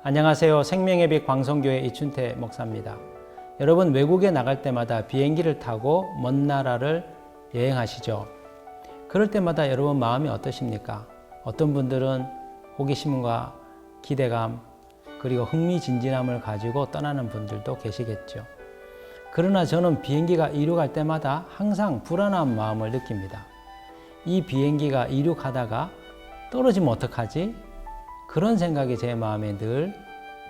안녕하세요. 생명의 빛 광성교회 이춘태 목사입니다. 여러분, 외국에 나갈 때마다 비행기를 타고 먼 나라를 여행하시죠. 그럴 때마다 여러분 마음이 어떠십니까? 어떤 분들은 호기심과 기대감 그리고 흥미진진함을 가지고 떠나는 분들도 계시겠죠. 그러나 저는 비행기가 이륙할 때마다 항상 불안한 마음을 느낍니다. 이 비행기가 이륙하다가 떨어지면 어떡하지? 그런 생각이 제 마음에 늘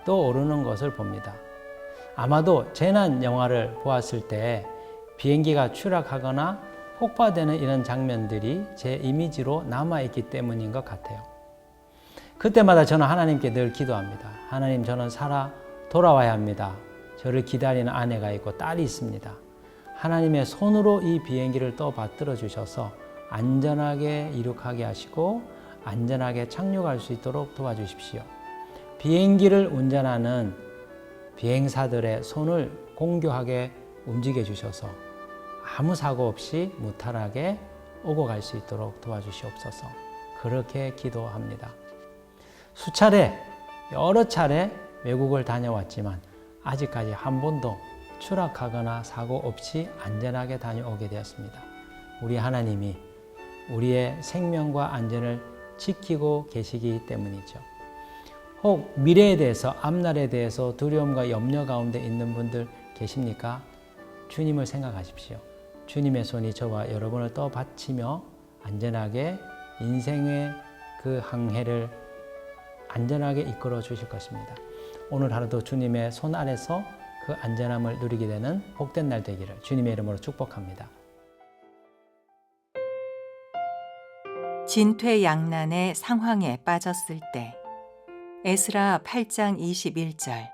떠오르는 것을 봅니다. 아마도 재난 영화를 보았을 때 비행기가 추락하거나 폭파되는 이런 장면들이 제 이미지로 남아있기 때문인 것 같아요. 그때마다 저는 하나님께 늘 기도합니다. 하나님, 저는 살아 돌아와야 합니다. 저를 기다리는 아내가 있고 딸이 있습니다. 하나님의 손으로 이 비행기를 또 받들어 주셔서 안전하게 이륙하게 하시고 안전하게 착륙할 수 있도록 도와주십시오. 비행기를 운전하는 비행사들의 손을 공교하게 움직여 주셔서 아무 사고 없이 무탈하게 오고 갈 수 있도록 도와주시옵소서. 그렇게 기도합니다. 여러 차례 외국을 다녀왔지만 아직까지 한 번도 추락하거나 사고 없이 안전하게 다녀오게 되었습니다. 우리 하나님이 우리의 생명과 안전을 지키고 계시기 때문이죠. 혹 미래에 대해서, 앞날에 대해서 두려움과 염려 가운데 있는 분들 계십니까? 주님을 생각하십시오. 주님의 손이 저와 여러분을 떠받치며 안전하게 인생의 그 항해를 안전하게 이끌어 주실 것입니다. 오늘 하루도 주님의 손 아래서 그 안전함을 누리게 되는 복된 날 되기를 주님의 이름으로 축복합니다. 진퇴양난의 상황에 빠졌을 때 에스라 8장 21절.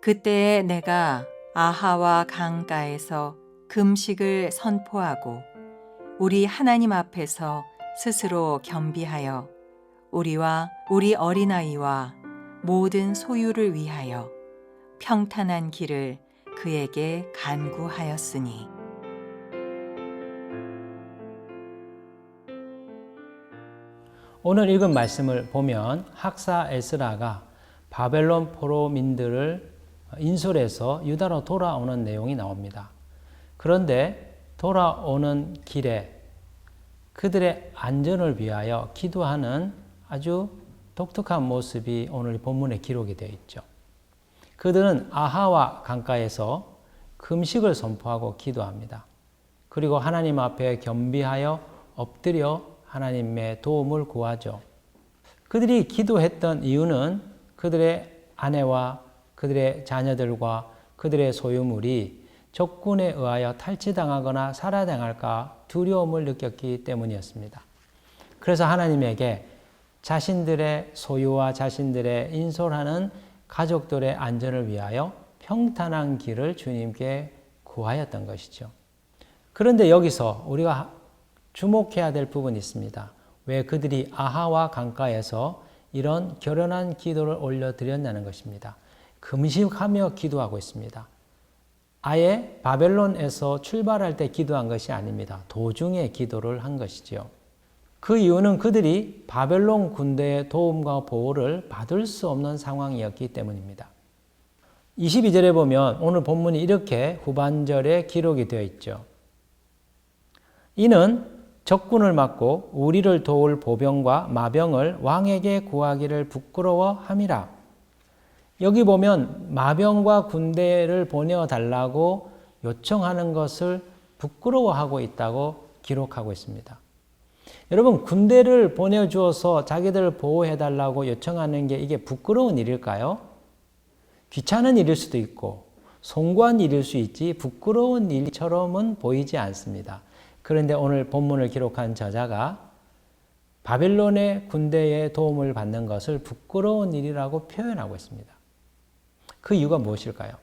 그때에 내가 아하와 강가에서 금식을 선포하고 우리 하나님 앞에서 스스로 겸비하여 우리와 우리 어린아이와 모든 소유를 위하여 평탄한 길을 그에게 간구하였으니. 오늘 읽은 말씀을 보면 학사 에스라가 바벨론 포로민들을 인솔해서 유다로 돌아오는 내용이 나옵니다. 그런데 돌아오는 길에 그들의 안전을 위하여 기도하는 아주 독특한 모습이 오늘 본문에 기록이 되어 있죠. 그들은 아하와 강가에서 금식을 선포하고 기도합니다. 그리고 하나님 앞에 겸비하여 엎드려 하나님의 도움을 구하죠. 그들이 기도했던 이유는 그들의 아내와 그들의 자녀들과 그들의 소유물이 적군에 의하여 탈취당하거나 살해당할까 두려움을 느꼈기 때문이었습니다. 그래서 하나님에게 자신들의 소유와 자신들의 인솔하는 가족들의 안전을 위하여 평탄한 길을 주님께 구하였던 것이죠. 그런데 여기서 우리가 주목해야 될 부분이 있습니다. 왜 그들이 아하와 강가에서 이런 결연한 기도를 올려드렸냐는 것입니다. 금식하며 기도하고 있습니다. 아예 바벨론에서 출발할 때 기도한 것이 아닙니다. 도중에 기도를 한 것이지요. 그 이유는 그들이 바벨론 군대의 도움과 보호를 받을 수 없는 상황이었기 때문입니다. 22절에 보면 오늘 본문이 이렇게 후반절에 기록이 되어 있죠. 이는 적군을 막고 우리를 도울 보병과 마병을 왕에게 구하기를 부끄러워함이라. 여기 보면 마병과 군대를 보내달라고 요청하는 것을 부끄러워하고 있다고 기록하고 있습니다. 여러분, 군대를 보내주어서 자기들을 보호해달라고 요청하는 게 이게 부끄러운 일일까요? 귀찮은 일일 수도 있고 송구한 일일 수 있지 부끄러운 일처럼은 보이지 않습니다. 그런데 오늘 본문을 기록한 저자가 바벨론의 군대의 도움을 받는 것을 부끄러운 일이라고 표현하고 있습니다. 그 이유가 무엇일까요?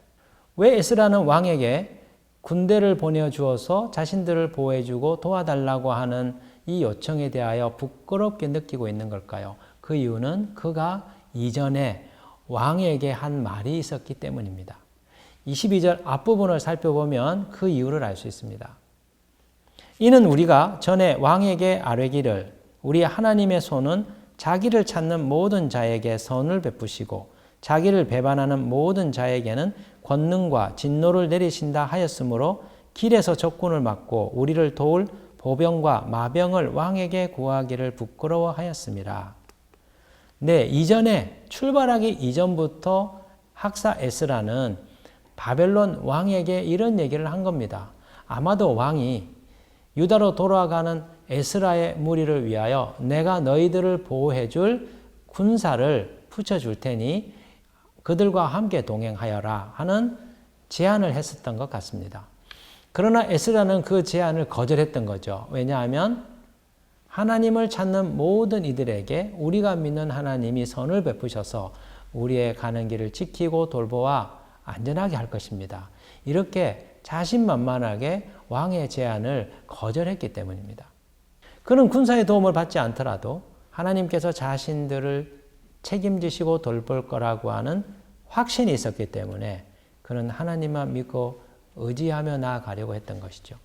왜 에스라는 왕에게 군대를 보내주어서 자신들을 보호해주고 도와달라고 하는 이 요청에 대하여 부끄럽게 느끼고 있는 걸까요? 그 이유는 그가 이전에 왕에게 한 말이 있었기 때문입니다. 22절 앞부분을 살펴보면 그 이유를 알 수 있습니다. 이는 우리가 전에 왕에게 아뢰기를 우리 하나님의 손은 자기를 찾는 모든 자에게 선을 베푸시고 자기를 배반하는 모든 자에게는 권능과 진노를 내리신다 하였으므로 길에서 적군을 막고 우리를 도울 보병과 마병을 왕에게 구하기를 부끄러워하였습니다. 네, 이전에 출발하기 이전부터 학사 에스라는 바벨론 왕에게 이런 얘기를 한 겁니다. 아마도 왕이 유다로 돌아가는 에스라의 무리를 위하여 내가 너희들을 보호해 줄 군사를 붙여줄 테니 그들과 함께 동행하여라 하는 제안을 했었던 것 같습니다. 그러나 에스라는 그 제안을 거절했던 거죠. 왜냐하면 하나님을 찾는 모든 이들에게 우리가 믿는 하나님이 선을 베푸셔서 우리의 가는 길을 지키고 돌보아 안전하게 할 것입니다. 이렇게 자신만만하게 왕의 제안을 거절했기 때문입니다. 그는 군사의 도움을 받지 않더라도 하나님께서 자신들을 책임지시고 돌볼 거라고 하는 확신이 있었기 때문에 그는 하나님만 믿고 의지하며 나아가려고 했던 것이죠.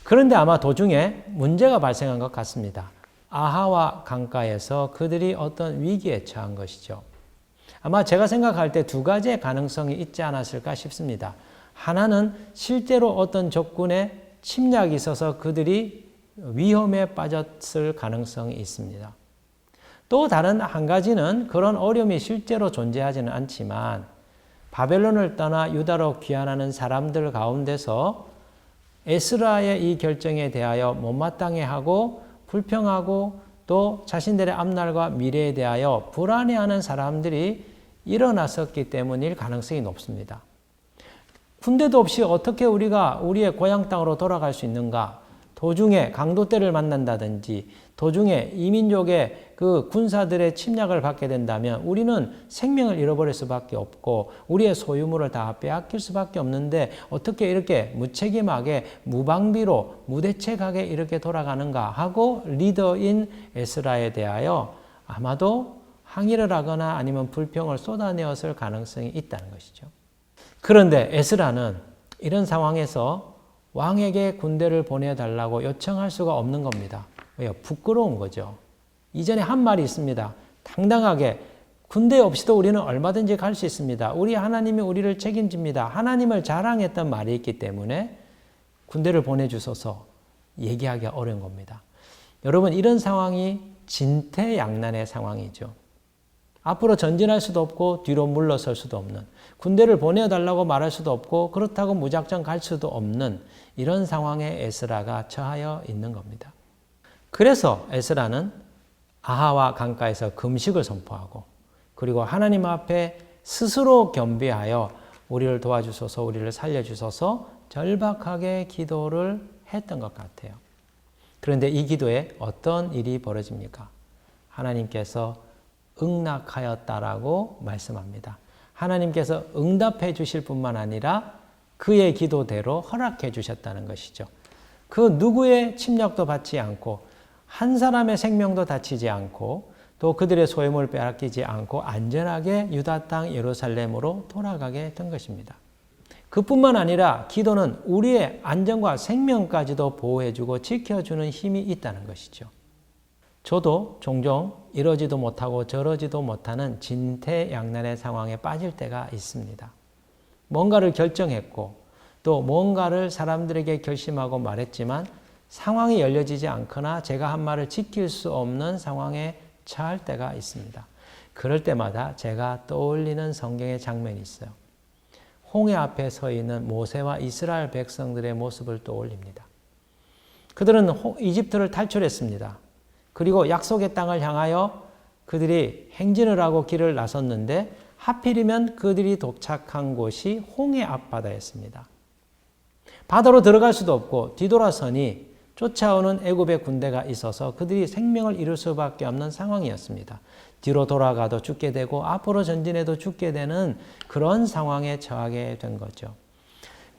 그런데 아마 도중에 문제가 발생한 것 같습니다. 아하와 강가에서 그들이 어떤 위기에 처한 것이죠. 아마 제가 생각할 때 두 가지의 가능성이 있지 않았을까 싶습니다. 하나는 실제로 어떤 적군의 침략이 있어서 그들이 위험에 빠졌을 가능성이 있습니다. 또 다른 한 가지는 그런 어려움이 실제로 존재하지는 않지만 바벨론을 떠나 유다로 귀환하는 사람들 가운데서 에스라의 이 결정에 대하여 못마땅해하고 불평하고 또 자신들의 앞날과 미래에 대하여 불안해하는 사람들이 일어났었기 때문일 가능성이 높습니다. 군대도 없이 어떻게 우리가 우리의 고향 땅으로 돌아갈 수 있는가? 도중에 강도떼를 만난다든지 도중에 이민족의 그 군사들의 침략을 받게 된다면 우리는 생명을 잃어버릴 수밖에 없고 우리의 소유물을 다 빼앗길 수밖에 없는데 어떻게 이렇게 무책임하게 무방비로 무대책하게 이렇게 돌아가는가 하고 리더인 에스라에 대하여 아마도 항의를 하거나 아니면 불평을 쏟아내었을 가능성이 있다는 것이죠. 그런데 에스라는 이런 상황에서 왕에게 군대를 보내달라고 요청할 수가 없는 겁니다. 왜요? 부끄러운 거죠. 이전에 한 말이 있습니다. 당당하게 군대 없이도 우리는 얼마든지 갈 수 있습니다. 우리 하나님이 우리를 책임집니다. 하나님을 자랑했던 말이 있기 때문에 군대를 보내주소서 얘기하기가 어려운 겁니다. 여러분, 이런 상황이 진퇴양난의 상황이죠. 앞으로 전진할 수도 없고 뒤로 물러설 수도 없는, 군대를 보내달라고 말할 수도 없고 그렇다고 무작정 갈 수도 없는 이런 상황에 에스라가 처하여 있는 겁니다. 그래서 에스라는 아하와 강가에서 금식을 선포하고 그리고 하나님 앞에 스스로 겸비하여 우리를 도와주소서, 우리를 살려주소서 절박하게 기도를 했던 것 같아요. 그런데 이 기도에 어떤 일이 벌어집니까? 하나님께서 응낙하였다라고 말씀합니다. 하나님께서 응답해 주실 뿐만 아니라 그의 기도대로 허락해 주셨다는 것이죠. 그 누구의 침략도 받지 않고 한 사람의 생명도 다치지 않고 또 그들의 소유물을 빼앗기지 않고 안전하게 유다 땅 예루살렘으로 돌아가게 된 것입니다. 그뿐만 아니라 기도는 우리의 안전과 생명까지도 보호해주고 지켜주는 힘이 있다는 것이죠. 저도 종종 이러지도 못하고 저러지도 못하는 진퇴양난의 상황에 빠질 때가 있습니다. 뭔가를 결정했고 또 뭔가를 사람들에게 결심하고 말했지만 상황이 열려지지 않거나 제가 한 말을 지킬 수 없는 상황에 처할 때가 있습니다. 그럴 때마다 제가 떠올리는 성경의 장면이 있어요. 홍해 앞에 서 있는 모세와 이스라엘 백성들의 모습을 떠올립니다. 그들은 이집트를 탈출했습니다. 그리고 약속의 땅을 향하여 그들이 행진을 하고 길을 나섰는데 하필이면 그들이 도착한 곳이 홍해 앞바다였습니다. 바다로 들어갈 수도 없고 뒤돌아서니 쫓아오는 애굽의 군대가 있어서 그들이 생명을 잃을 수밖에 없는 상황이었습니다. 뒤로 돌아가도 죽게 되고 앞으로 전진해도 죽게 되는 그런 상황에 처하게 된 거죠.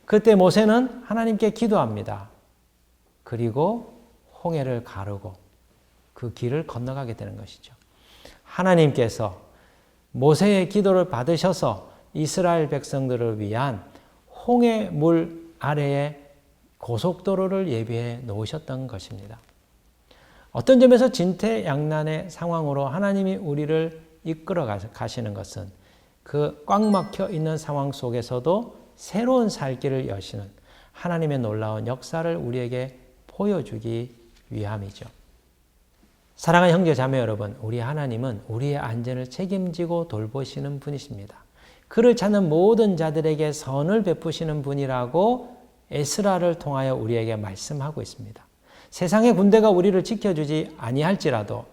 그때 모세는 하나님께 기도합니다. 그리고 홍해를 가르고 그 길을 건너가게 되는 것이죠. 하나님께서 모세의 기도를 받으셔서 이스라엘 백성들을 위한 홍해 물 아래에 고속도로를 예비해 놓으셨던 것입니다. 어떤 점에서 진퇴양난의 상황으로 하나님이 우리를 이끌어 가시는 것은 그 꽉 막혀 있는 상황 속에서도 새로운 살 길을 여시는 하나님의 놀라운 역사를 우리에게 보여주기 위함이죠. 사랑하는 형제 자매 여러분, 우리 하나님은 우리의 안전을 책임지고 돌보시는 분이십니다. 그를 찾는 모든 자들에게 선을 베푸시는 분이라고 에스라를 통하여 우리에게 말씀하고 있습니다. 세상의 군대가 우리를 지켜주지 아니할지라도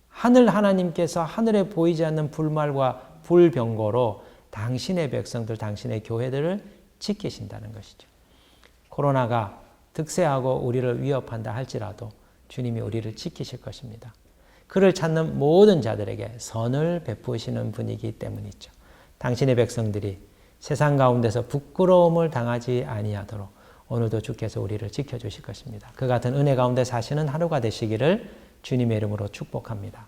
하늘 하나님께서 하늘에 보이지 않는 불말과 불병거로 당신의 백성들, 당신의 교회들을 지키신다는 것이죠. 코로나가 득세하고 우리를 위협한다 할지라도 주님이 우리를 지키실 것입니다. 그를 찾는 모든 자들에게 선을 베푸시는 분이기 때문이죠. 당신의 백성들이 세상 가운데서 부끄러움을 당하지 아니하도록 오늘도 주께서 우리를 지켜주실 것입니다. 그 같은 은혜 가운데 사시는 하루가 되시기를 주님의 이름으로 축복합니다.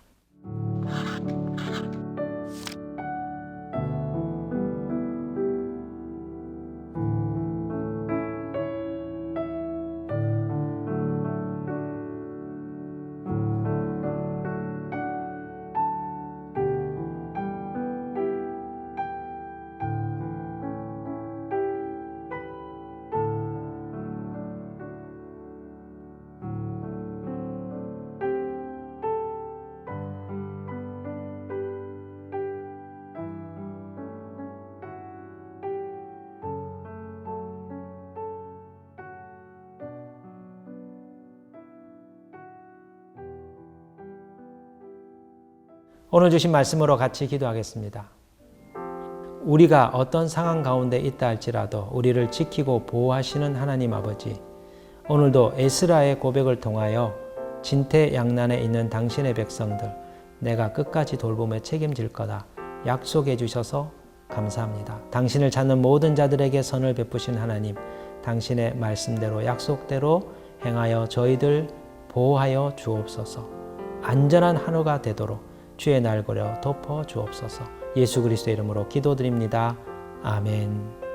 오늘 주신 말씀으로 같이 기도하겠습니다. 우리가 어떤 상황 가운데 있다 할지라도 우리를 지키고 보호하시는 하나님 아버지, 오늘도 에스라의 고백을 통하여 진퇴양난에 있는 당신의 백성들, 내가 끝까지 돌보며 책임질 거다 약속해 주셔서 감사합니다. 당신을 찾는 모든 자들에게 선을 베푸신 하나님, 당신의 말씀대로 약속대로 행하여 저희들 보호하여 주옵소서. 안전한 하루가 되도록 주의 날고려 덮어 주옵소서. 예수 그리스도의 이름으로 기도드립니다. 아멘.